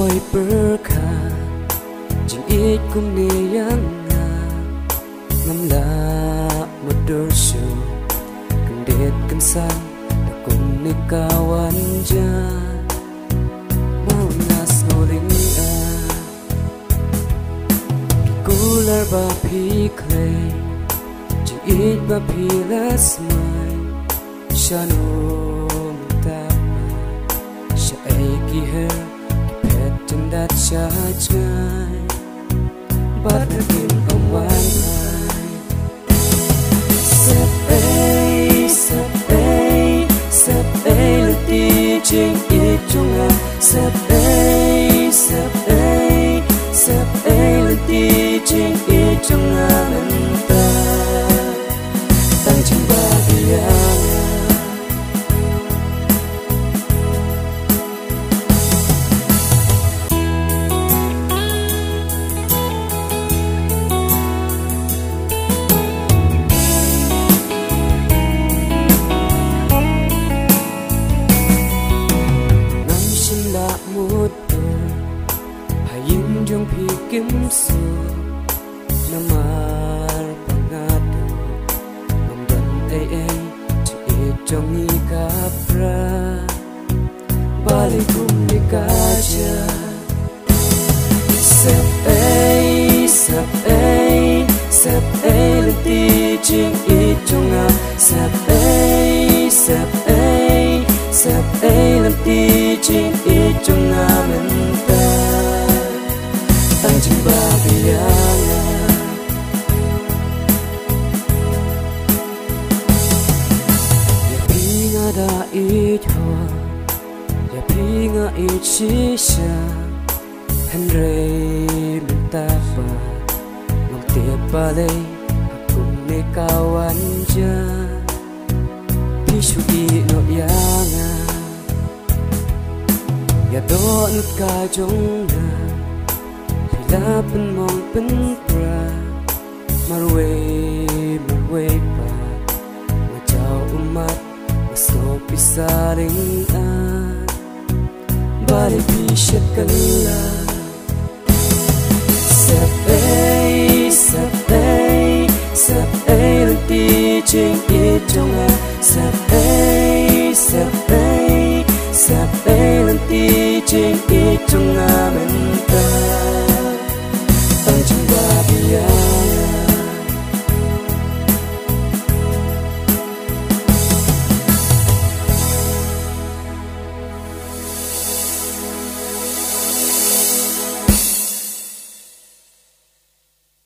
ngồi berkha jing it kum ni yang nga ngam la một đôi su kan det kan san ta kum ni kawan ja mau nas noling a cooler ba phi clay jing it ba phi las mai shano ta sha ai ki her that shot sky, but again a one night. Sep a, le teaching it junga. Sep a, le teaching it junga menta. Tang ching bagiana. Yung pikim su namar pangado mamdan ay ci itong ikapra balikum ni kaja sep ay leti jing itong nga sep ay leti jing itong nga menta tang ching babiana ya pinga da it hoa ya pinga it shisha henre mentapa ngam te pale akum ne kawan ja pishu di no yanga ya don ka jong na Lapan mong penpra marway pa Majaw umat Maso pisaring Balik bisyat kala Sep ay Lang teaching itong Sep ay